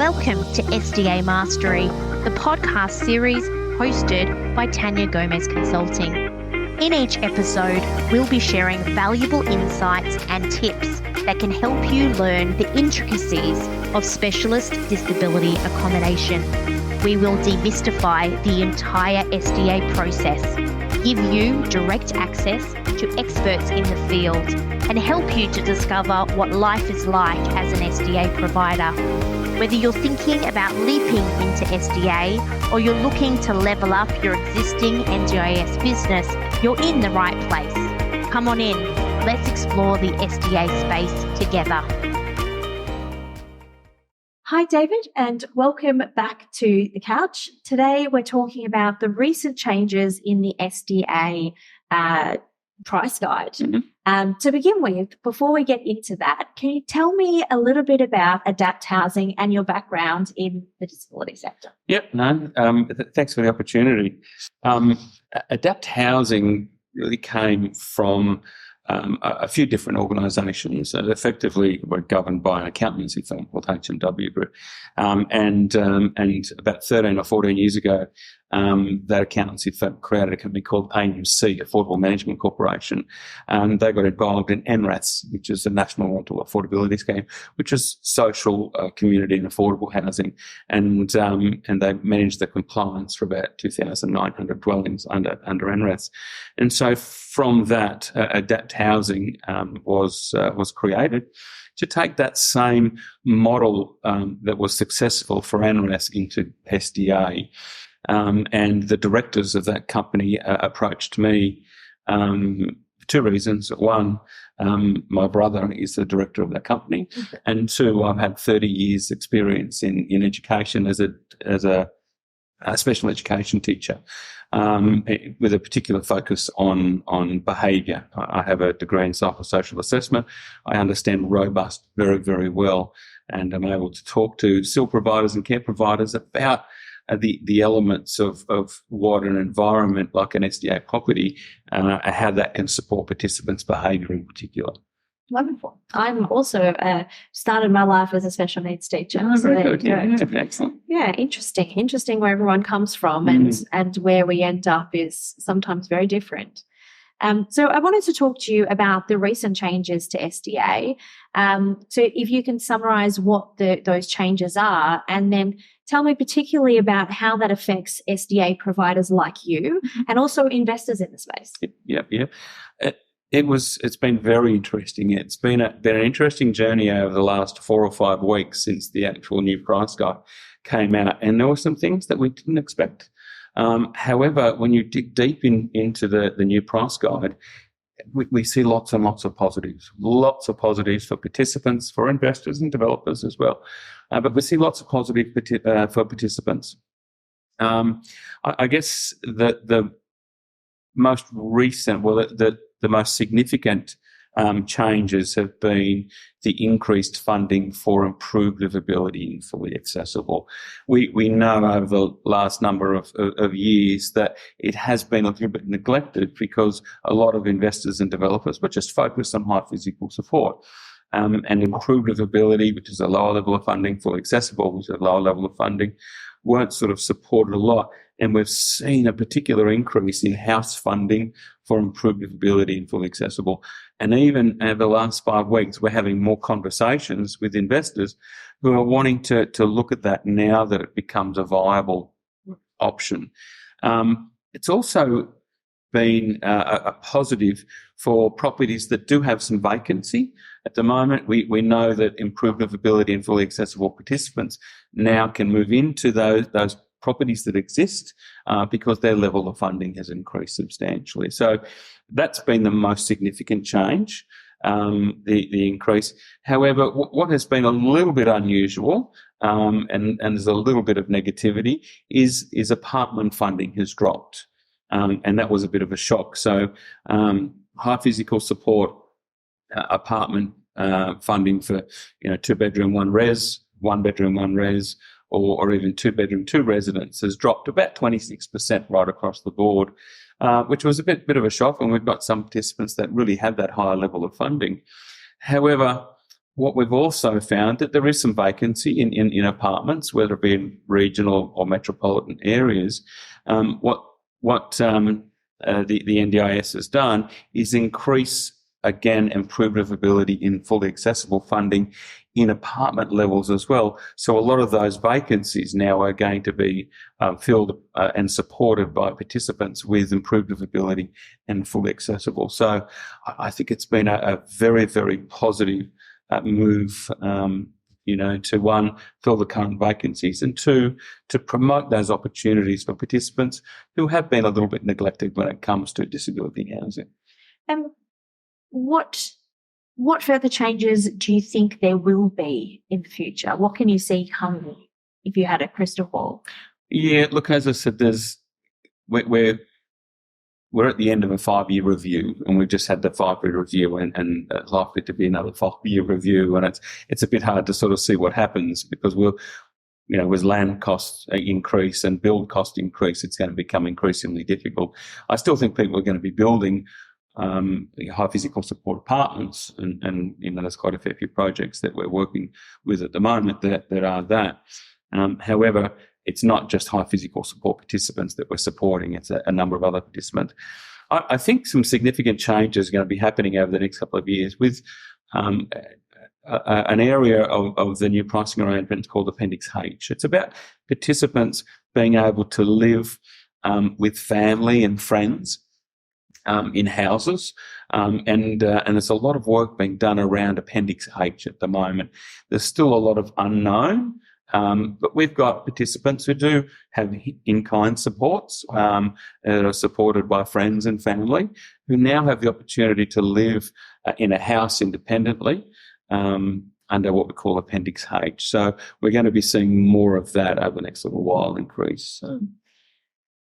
Welcome to SDA Mastery, the podcast series hosted by Tanya Gomez Consulting. In each episode, we'll be sharing valuable insights and tips that can help you learn the intricacies of specialist disability accommodation. We will demystify the entire SDA process, give you direct access to experts in the field, and help you to discover what life is like as an SDA provider. Whether you're thinking about leaping into SDA or you're looking to level up your existing NDIS business, you're in the right place. Come on in, let's explore the SDA space together. Hi, David, and welcome back to the couch. Today, we're talking about the recent changes in the SDA price guide. To begin with, before we get into that, can you tell me a little bit about Adapt Housing and your background in the disability sector? Yep, thanks for the opportunity. Adapt Housing really came from a few different organisations that effectively were governed by an accountancy firm called H&W Group. And about 13 or 14 years ago, that accountancy firm created a company called AMC, Affordable Management Corporation. They got involved in NRAS, which is the National Rental Affordability Scheme, which is social, community and affordable housing. And they managed the compliance for about 2,900 dwellings under NRAS. And so from that, Adapt Housing was created to take that same model that was successful for NRAS into SDA. And the directors of that company approached me for two reasons. One, my brother is the director of that company, and two, I've had 30 years experience in education as a special education teacher, with a particular focus on behaviour. I have a degree in psychosocial assessment. I understand robust very, very well, and I'm able to talk to SIL providers and care providers about the elements of what an environment like an SDA property, how that can support participants' behaviour in particular. Wonderful. I'm also started my life as a special needs teacher. Excellent. Yeah, interesting where everyone comes from and where we end up is sometimes very different. So I wanted to talk to you about the recent changes to SDA. So if you can summarise what those changes are, and then tell me particularly about how that affects SDA providers like you and also investors in the space. Yeah. It's been very interesting. It's been an interesting journey over the last 4 or 5 weeks since the actual new price guide came out, and there were some things that we didn't expect. However, when you dig deep into the new price guide, we see lots and lots of positives for participants, for investors and developers as well. But we see lots of positive for participants. I guess the most recent, the most significant changes have been the increased funding for improved livability and fully accessible. We know over the last number of years that it has been a little bit neglected because a lot of investors and developers were just focused on high physical support. And improved livability, which is a lower level of funding, fully accessible, which is a lower level of funding, weren't sort of supported a lot. And we've seen a particular increase in house funding for improved livability and fully accessible. And even over the last 5 weeks, we're having more conversations with investors who are wanting to look at that now that it becomes a viable option. It's also been a positive for properties that do have some vacancy. At the moment, we know that improved livability and fully accessible participants now can move into those properties that exist because their level of funding has increased substantially. So that's been the most significant change, the increase. However, what has been a little bit unusual, and there's a little bit of negativity, is apartment funding has dropped. And that was a bit of a shock. So high physical support apartment funding for 2-bedroom, 1-res, 1-bedroom, 1-res, or even 2-bedroom, 2 residents has dropped about 26% right across the board, which was a bit of a shock. And we've got some participants that really have that higher level of funding. However, what we've also found that there is some vacancy in apartments, whether it be in regional or metropolitan areas. What the NDIS has done is increase, again, improve livability in fully accessible funding in apartment levels as well. So a lot of those vacancies now are going to be filled and supported by participants with improved livability and fully accessible. So I think it's been a very, very positive move, to one, fill the current vacancies, and two, to promote those opportunities for participants who have been a little bit neglected when it comes to disability housing. What further changes do you think there will be in the future? What can you see coming if you had a crystal ball? Yeah, look, as I said, we're at the end of a 5-year review, and we've just had the 5-year review, and likely to be another 5-year review, and it's a bit hard to sort of see what happens, because as land costs increase and build cost increase, it's going to become increasingly difficult. I still think people are going to be building high physical support apartments, and there's quite a fair few projects that we're working with at the moment that are that. However, it's not just high physical support participants that we're supporting, it's a number of other participants. I think some significant changes are going to be happening over the next couple of years with an area of the new pricing arrangement called Appendix H. It's about participants being able to live with family and friends in houses, and there's a lot of work being done around Appendix H at the moment. There's still a lot of unknown, but we've got participants who do have in-kind supports that are supported by friends and family, who now have the opportunity to live in a house independently under what we call Appendix H. So we're going to be seeing more of that over the next little while increase.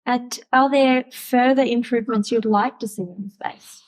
And are there further improvements you'd like to see in the space?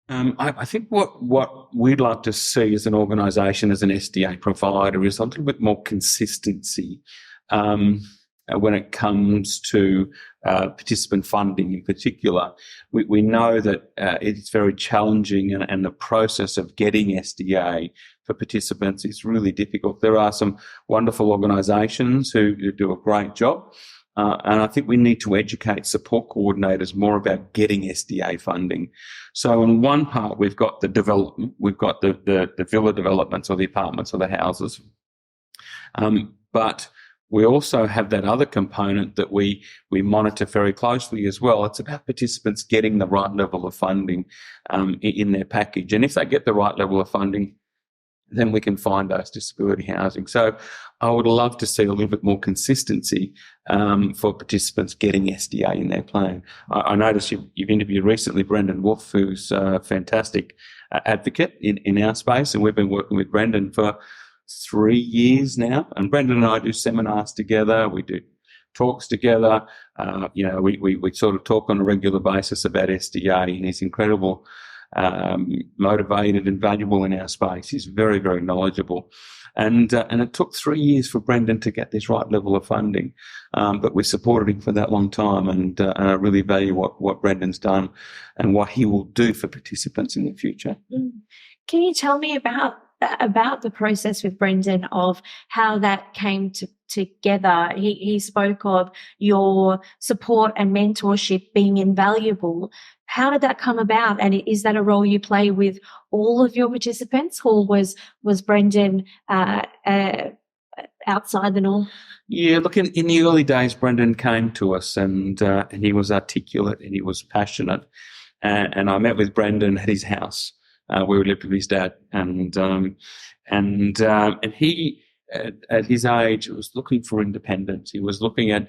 I think what we'd like to see as an organisation, as an SDA provider, is a little bit more consistency when it comes to participant funding in particular. We know that it's very challenging, and the process of getting SDA for participants is really difficult. There are some wonderful organisations who do a great job. And I think we need to educate support coordinators more about getting SDA funding. So in one part, we've got the development, we've got the villa developments or the apartments or the houses. But we also have that other component that we monitor very closely as well. It's about participants getting the right level of funding in their package. And if they get the right level of funding, then we can find those disability housing. So I would love to see a little bit more consistency for participants getting SDA in their plan. I noticed you've interviewed recently Brendan Wolfe, who's a fantastic advocate in our space, and we've been working with Brendan for 3 years now. And Brendan and I do seminars together. We do talks together. We sort of talk on a regular basis about SDA, and he's incredible. Motivated and valuable in our space. He's very, very knowledgeable. And it took 3 years for Brendan to get this right level of funding. But we supported him for that long time, and I really value what Brendan's done and what he will do for participants in the future. Can you tell me about the process with Brendan, of how that came together? He spoke of your support and mentorship being invaluable. How did that come about? And is that a role you play with all of your participants, or was Brendan outside the norm? Yeah, look, in the early days, Brendan came to us, and he was articulate and he was passionate. And I met with Brendan at his house. We lived with his dad, and he, at his age, was looking for independence. He was looking at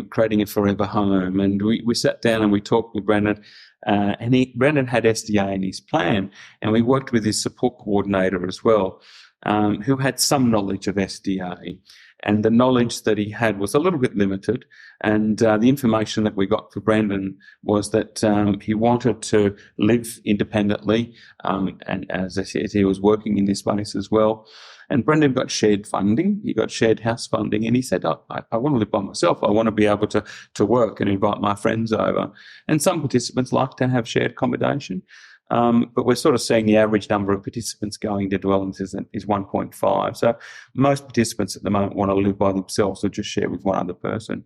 creating a forever home. And we sat down and we talked with Brendan, and Brendan had SDA in his plan, and we worked with his support coordinator as well, who had some knowledge of SDA. And the knowledge that he had was a little bit limited. And the information that we got for Brendan was that he wanted to live independently. And as I said, he was working in this space as well. And Brendan got shared funding. He got shared house funding. And he said, I want to live by myself. I want to be able to work and invite my friends over. And some participants like to have shared accommodation. But we're sort of seeing the average number of participants going to dwellings is 1.5. So most participants at the moment want to live by themselves or just share with one other person.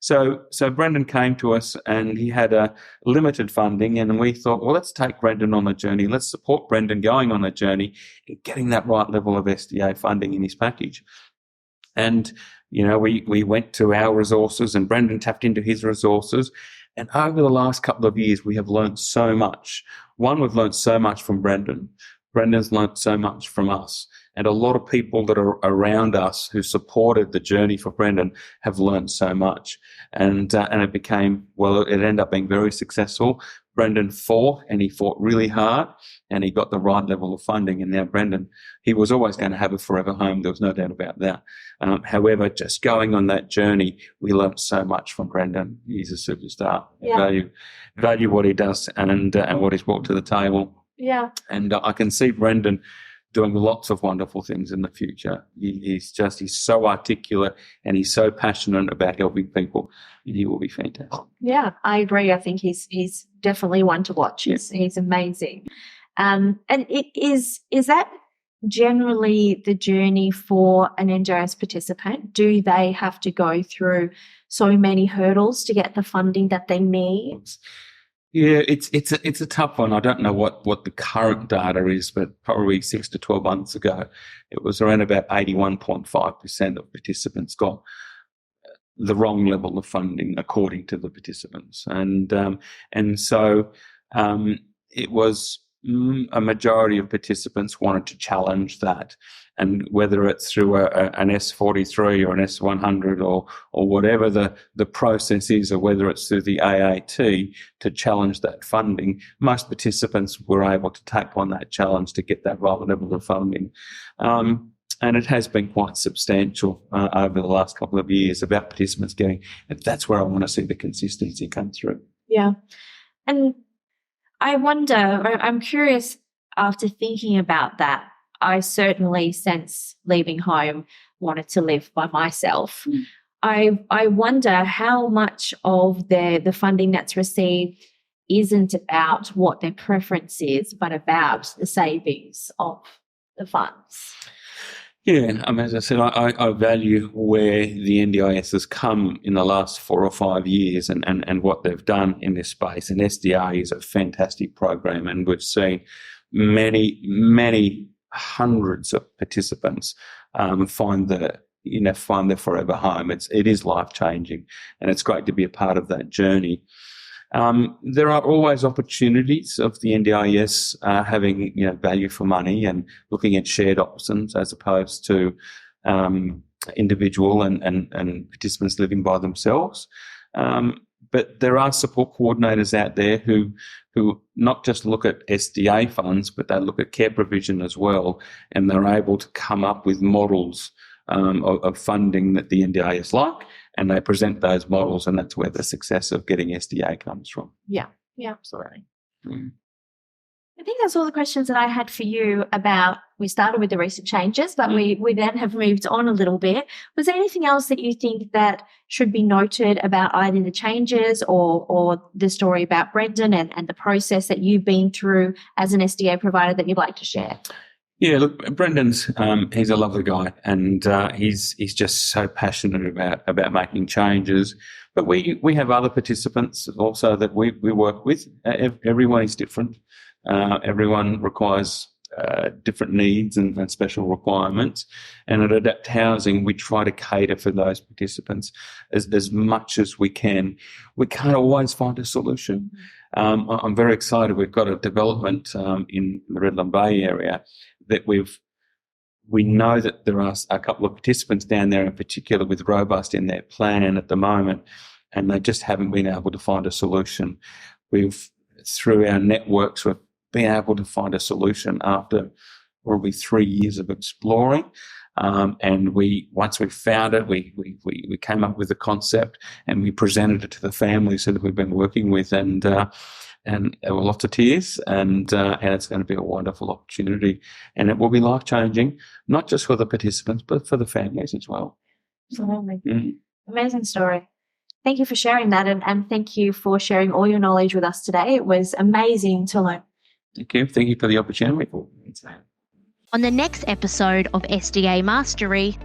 So Brendan came to us and he had a limited funding, and we thought, well, let's take Brendan on the journey. Let's support Brendan going on the journey and getting that right level of SDA funding in his package. And, we went to our resources and Brendan tapped into his resources. And over the last couple of years, we have learned so much. One, we've learned so much from Brendan. Brendan's learned so much from us. And a lot of people that are around us who supported the journey for Brendan have learned so much. And it became, it ended up being very successful. Brendan fought, and he fought really hard, and he got the right level of funding. And now Brendan, he was always going to have a forever home. There was no doubt about that. However, just going on that journey, we learned so much from Brendan. He's a superstar. Yeah. Value what he does and what he's brought to the table. Yeah. And I can see Brendan doing lots of wonderful things in the future. He's so articulate and he's so passionate about helping people. He will be fantastic. Yeah, I agree. I think he's definitely one to watch. Yeah. He's amazing. And is that generally the journey for an NDIS participant? Do they have to go through so many hurdles to get the funding that they need? Yeah, it's a tough one. I don't know what the current data is, but probably 6 to 12 months ago, it was around about 81.5% of participants got the wrong level of funding according to the participants, and so it was a majority of participants wanted to challenge that, and whether it's through an S43 or an S100 or whatever the process is, or whether it's through the AAT to challenge that funding, most participants were able to take on that challenge to get that right level of funding. And it has been quite substantial over the last couple of years about participants getting, and that's where I want to see the consistency come through. Yeah. And I wonder, I'm curious, after thinking about that, I certainly, since leaving home, wanted to live by myself. I wonder how much of the funding that's received isn't about what their preference is, but about the savings of the funds. Yeah, as I said, I value where the NDIS has come in the last 4 or 5 years and what they've done in this space. And SDA is a fantastic program, and we've seen many hundreds of participants find their forever home. It is life-changing, and it's great to be a part of that journey. There are always opportunities of the NDIS having value for money and looking at shared options as opposed to individual and participants living by themselves. But there are support coordinators out there who not just look at SDA funds, but they look at care provision as well, and they're able to come up with models of funding that the NDIS like, and they present those models, and that's where the success of getting SDA comes from. Yeah, absolutely. I think that's all the questions that I had for you about. We started with the recent changes, but we then have moved on a little bit. Was there anything else that you think that should be noted about either the changes or the story about Brendan and the process that you've been through as an SDA provider that you'd like to share? Yeah, look, Brendan's he's a lovely guy, and he's just so passionate about making changes. But we have other participants also that we work with. Everyone is different. Everyone requires different needs and special requirements. And at Adapt Housing, we try to cater for those participants as much as we can. We can't always find a solution. I'm very excited. We've got a development in the Redland Bay area that we know that there are a couple of participants down there in particular with robust in their plan at the moment, and they just haven't been able to find a solution. Through our networks, we've been able to find a solution after probably 3 years of exploring. And once we found it, we came up with a concept and we presented it to the families that we've been working with, and there were lots of tears, and it's going to be a wonderful opportunity, and it will be life-changing, not just for the participants, but for the families as well. Absolutely. Amazing story. Thank you for sharing that, and thank you for sharing all your knowledge with us today. It was amazing to learn Thank you. Thank you for the opportunity. On the next episode of SDA Mastery,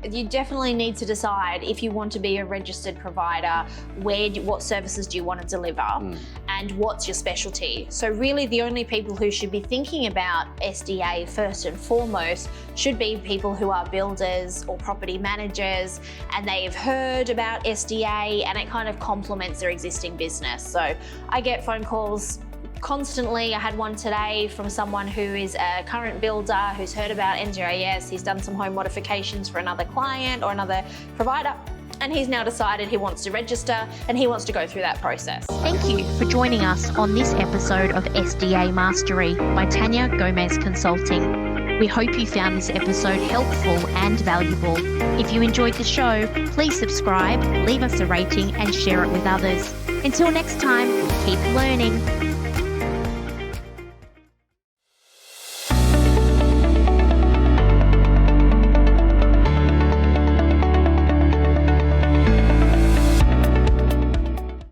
you definitely need to decide if you want to be a registered provider, what services do you want to deliver, and what's your specialty. So really the only people who should be thinking about SDA first and foremost should be people who are builders or property managers, and they've heard about SDA and it kind of complements their existing business. So I get phone calls constantly. I had one today from someone who is a current builder who's heard about NDIS. He's done some home modifications for another client or another provider, and he's now decided he wants to register and he wants to go through that process. thank you for joining us on this episode of SDA Mastery by Tanya Gomez Consulting. We hope you found this episode helpful and valuable. If you enjoyed the show, please subscribe, leave us a rating and share it with others. Until next time, keep learning.